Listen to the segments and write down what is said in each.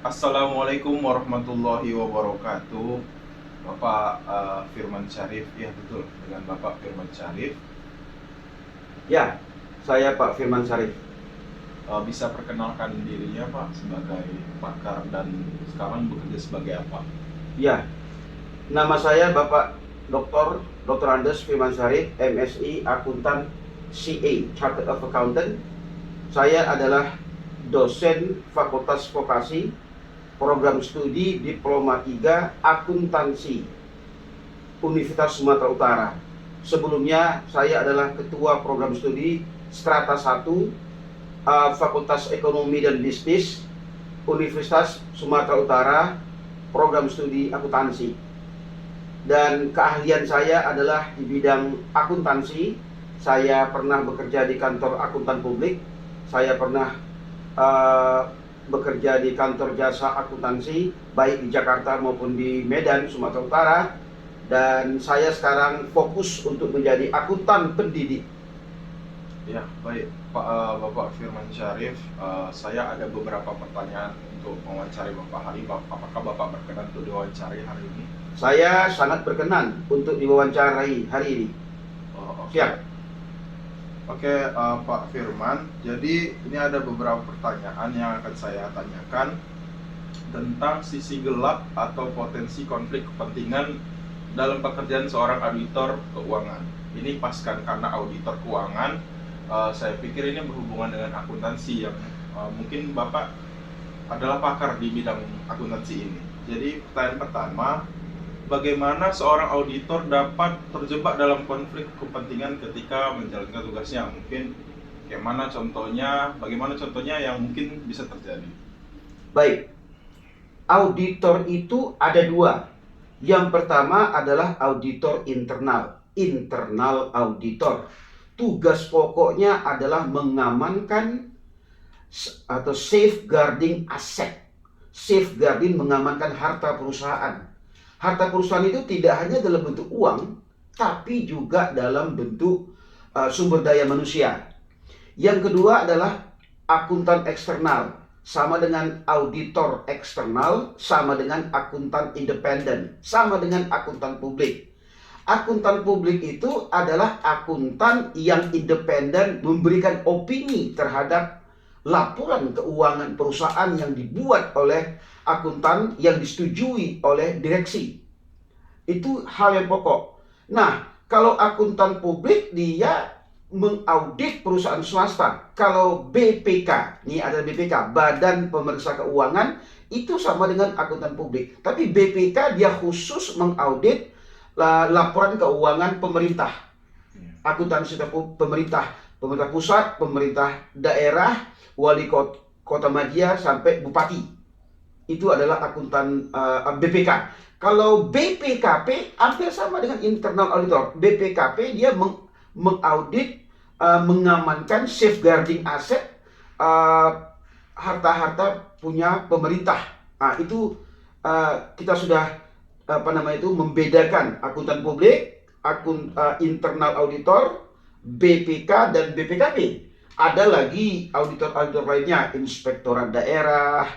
Assalamualaikum warahmatullahi wabarakatuh. Bapak Firman Syarif, ya betul, dengan Bapak Firman Syarif. Ya, saya Pak Firman Syarif. Bisa perkenalkan dirinya Pak sebagai pakar dan sekarang bekerja sebagai apa? Ya, nama saya Bapak Dr. Andes Firman Syarif, MSI Akuntan CA, Chartered of Accountant. Saya adalah dosen Fakultas Vokasi, Program Studi Diploma 3 Akuntansi Universitas Sumatera Utara. Sebelumnya saya adalah Ketua Program Studi Strata 1 Fakultas Ekonomi dan Bisnis Universitas Sumatera Utara, Program Studi Akuntansi. Dan keahlian saya adalah di bidang akuntansi. Saya pernah bekerja di kantor akuntan publik. Saya pernah bekerja di kantor jasa akuntansi, baik di Jakarta maupun di Medan, Sumatera Utara. Dan saya sekarang fokus untuk menjadi akuntan pendidik. Ya, baik Bapak Firman Syarif, saya ada beberapa pertanyaan untuk mewawancari Bapak hari ini. Apakah Bapak berkenan untuk diwawancari hari ini? Saya sangat berkenan untuk diwawancarai hari ini. Oke. Siap. Oke, Pak Firman. Jadi ini ada beberapa pertanyaan yang akan saya tanyakan tentang sisi gelap atau potensi konflik kepentingan dalam pekerjaan seorang auditor keuangan. Ini paskan karena auditor keuangan, saya pikir ini berhubungan dengan akuntansi yang mungkin Bapak adalah pakar di bidang akuntansi ini. Jadi pertanyaan pertama, bagaimana seorang auditor dapat terjebak dalam konflik kepentingan ketika menjalankan tugasnya? Mungkin bagaimana contohnya yang mungkin bisa terjadi? Baik, auditor itu ada dua. Yang pertama adalah auditor internal auditor. Tugas pokoknya adalah mengamankan atau safeguarding aset. Safeguarding mengamankan harta perusahaan. Harta perusahaan itu tidak hanya dalam bentuk uang, tapi juga dalam bentuk sumber daya manusia. Yang kedua adalah akuntan eksternal, sama dengan auditor eksternal, sama dengan akuntan independen, sama dengan akuntan publik. Akuntan publik itu adalah akuntan yang independen memberikan opini terhadap laporan keuangan perusahaan yang dibuat oleh akuntan yang disetujui oleh direksi. Itu hal yang pokok. Nah, kalau akuntan publik dia mengaudit perusahaan swasta. Kalau BPK, ini ada BPK, Badan Pemeriksa Keuangan, itu sama dengan akuntan publik. Tapi BPK dia khusus mengaudit laporan keuangan pemerintah. Akuntansi pemerintah, pemerintah pusat, pemerintah daerah, wali kota media sampai bupati. Itu adalah akuntan BPK. Kalau BPKP hampir sama dengan internal auditor. BPKP dia mengaudit, mengamankan safeguarding aset, harta-harta punya pemerintah. Nah, itu kita sudah membedakan akuntan publik, internal auditor, BPK dan BPKP. Ada lagi auditor-auditor lainnya, inspektorat daerah,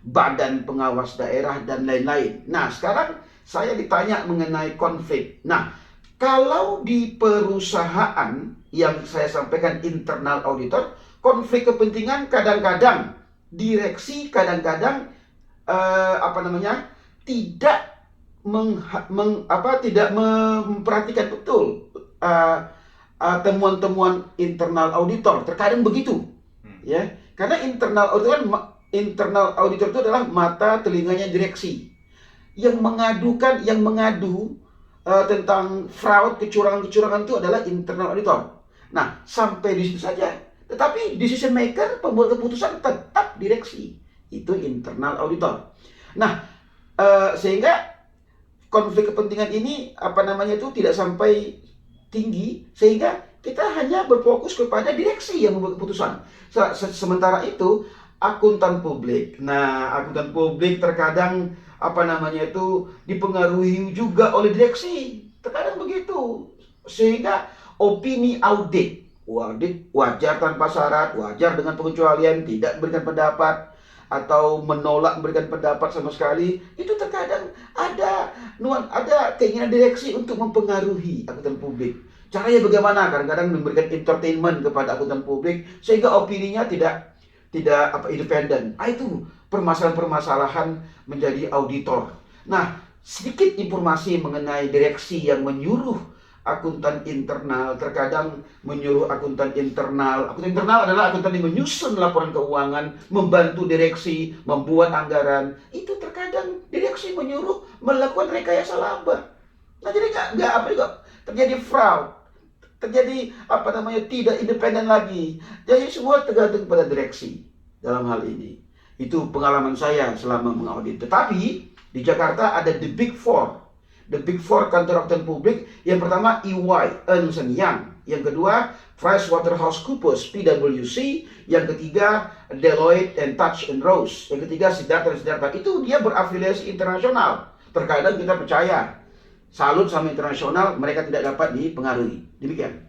badan pengawas daerah, dan lain-lain. Nah, sekarang saya ditanya mengenai konflik. Nah, kalau di perusahaan yang saya sampaikan internal auditor, konflik kepentingan kadang-kadang direksi kadang-kadang tidak tidak memperhatikan betul temuan-temuan internal auditor. Terkadang begitu, ya, karena internal auditor itu adalah mata telinganya direksi yang mengadu tentang fraud, kecurangan-kecurangan itu adalah internal auditor. Nah, sampai di situ saja. Tetapi decision maker, pembuat keputusan tetap direksi. Itu internal auditor. Nah, sehingga konflik kepentingan ini itu tidak sampai tinggi, sehingga kita hanya berfokus kepada direksi yang membuat keputusan. Sementara itu akuntan publik, akuntan publik terkadang dipengaruhi juga oleh direksi, terkadang begitu, sehingga opini audit wajar tanpa syarat, wajar dengan pengecualian, tidak memberikan pendapat. atau menolak memberikan pendapat sama sekali, itu terkadang ada keinginan direksi untuk mempengaruhi akuntan publik. Caranya bagaimana? Kadang-kadang memberikan entertainment kepada akuntan publik sehingga opininya tidak independen. Itu permasalahan-permasalahan menjadi auditor. Nah, sedikit informasi mengenai direksi yang menyuruh akuntan internal, terkadang menyuruh akuntan internal. Akuntan internal adalah akuntan yang menyusun laporan keuangan, membantu direksi, membuat anggaran. Itu terkadang direksi menyuruh melakukan rekayasa laba. Nah, jadi terjadi fraud, terjadi tidak independen lagi. Jadi semua tergantung pada direksi dalam hal ini. Itu pengalaman saya selama mengaudit. Tetapi di Jakarta ada the Big Four. The Big Four kantor akuntan publik. Yang pertama EY, Ernst & Young. Yang kedua PricewaterhouseCoopers, PwC. Yang ketiga Deloitte and Touch and Rose. Yang ketiga Siddhartha. Itu dia berafiliasi internasional. Terkadang kita percaya, salut sama internasional, mereka tidak dapat dipengaruhi. Demikian.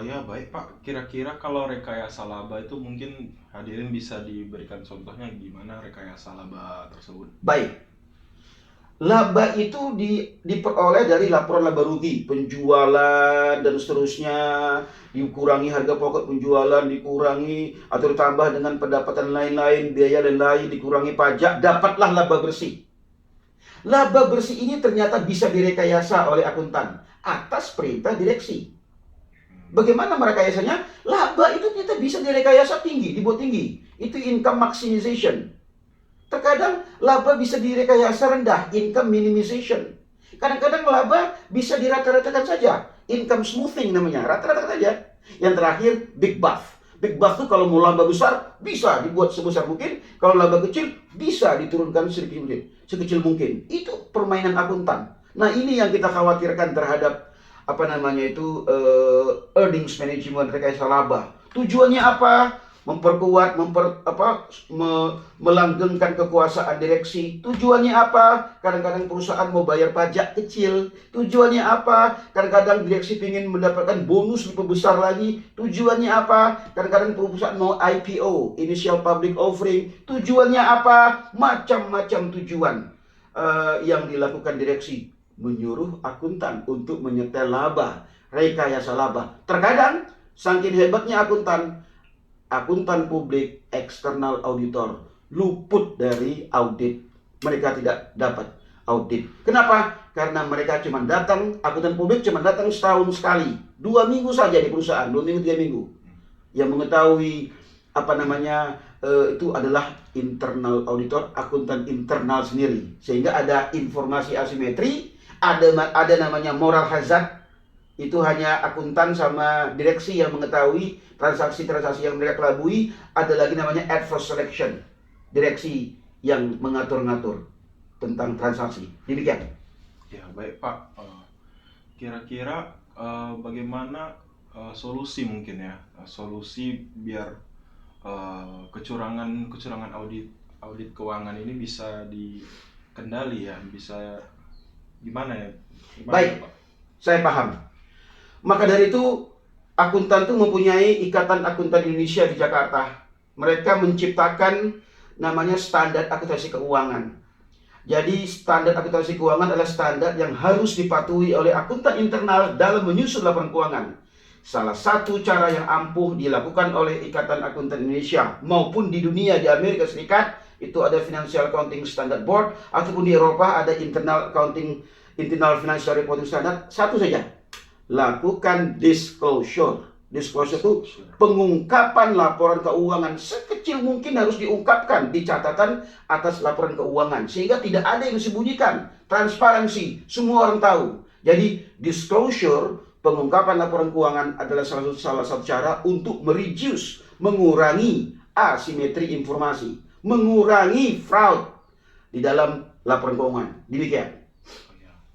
Ya baik Pak, kira-kira kalau rekayasa laba itu mungkin hadirin bisa diberikan contohnya gimana rekayasa laba tersebut? Baik. Laba itu diperoleh dari laporan laba rugi, penjualan dan seterusnya, dikurangi harga pokok penjualan, dikurangi atau ditambah dengan pendapatan lain-lain, biaya lain-lain, dikurangi pajak, dapatlah laba bersih. Laba bersih ini ternyata bisa direkayasa oleh akuntan atas perintah direksi. Bagaimana merekayasanya? Laba itu ternyata bisa direkayasa tinggi, dibuat tinggi. Itu income maximization. Terkadang laba bisa direkayasa rendah, income minimization. Kadang-kadang laba bisa dirata-ratakan saja, income smoothing namanya, rata-rata saja. Yang terakhir, big buff. Big buff itu kalau mau laba besar, bisa dibuat sebesar mungkin. Kalau laba kecil, bisa diturunkan sekecil mungkin. Itu permainan akuntan. Nah, ini yang kita khawatirkan terhadap earnings management, rekayasa laba. Tujuannya apa? Memperkuat, melanggengkan kekuasaan direksi. Tujuannya apa? Kadang-kadang perusahaan mau bayar pajak kecil. Tujuannya apa? Kadang-kadang direksi ingin mendapatkan bonus lebih besar lagi. Tujuannya apa? Kadang-kadang perusahaan mau IPO, initial public offering. Tujuannya apa? Macam-macam tujuan yang dilakukan direksi. Menyuruh akuntan untuk menyetel laba, rekayasa laba. Terkadang saking hebatnya akuntan publik, eksternal auditor luput dari audit. Mereka tidak dapat audit. Kenapa? Karena mereka akuntan publik cuma datang setahun sekali, 2 minggu saja di perusahaan, 2 minggu, 3 minggu. Yang mengetahui itu adalah internal auditor, akuntan internal sendiri. Sehingga ada informasi asimetri, ada namanya moral hazard. Itu hanya akuntan sama direksi yang mengetahui transaksi-transaksi yang mereka kelabui. Ada lagi namanya adverse selection, direksi yang mengatur-ngatur tentang transaksi. Demikian. Ya baik Pak, kira-kira bagaimana solusi mungkin ya, solusi biar kecurangan audit keuangan ini bisa dikendali ya, bisa gimana ya? Baik, saya paham. Maka dari itu, akuntan itu mempunyai Ikatan Akuntan Indonesia di Jakarta. Mereka menciptakan namanya standar akuntansi keuangan. Jadi standar akuntansi keuangan adalah standar yang harus dipatuhi oleh akuntan internal dalam menyusun laporan keuangan. Salah satu cara yang ampuh dilakukan oleh Ikatan Akuntan Indonesia maupun di dunia, di Amerika Serikat itu ada Financial Accounting Standard Board, ataupun di Eropa ada Internal Financial Reporting Standard. Satu saja, lakukan disclosure. Disclosure itu pengungkapan laporan keuangan sekecil mungkin harus diungkapkan di catatan atas laporan keuangan sehingga tidak ada yang disembunyikan. Transparansi, semua orang tahu. Jadi disclosure, pengungkapan laporan keuangan adalah salah satu cara untuk mengurangi asimetri informasi, mengurangi fraud di dalam laporan keuangan. Demikian.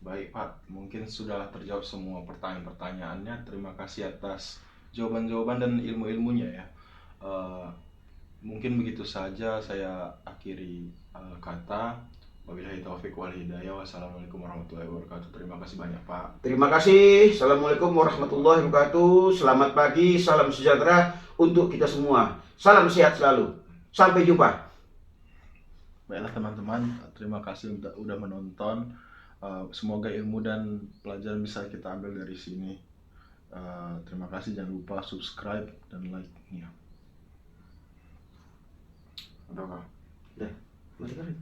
Baik Pak, mungkin sudah terjawab semua pertanyaan-pertanyaannya. Terima kasih atas jawaban-jawaban dan ilmu-ilmunya ya. Mungkin begitu saja saya akhiri kata. Wabillahi taufiq wal hidayah. Wassalamualaikum warahmatullahi wabarakatuh. Terima kasih banyak Pak. Terima kasih. Assalamualaikum warahmatullahi wabarakatuh. Selamat pagi, salam sejahtera untuk kita semua. Salam sehat selalu. Sampai jumpa. Baiklah teman-teman, terima kasih udah menonton. Semoga ilmu dan pelajaran bisa kita ambil dari sini. Terima kasih, jangan lupa subscribe dan like-nya. Udah, Kak? Udah, mati kan?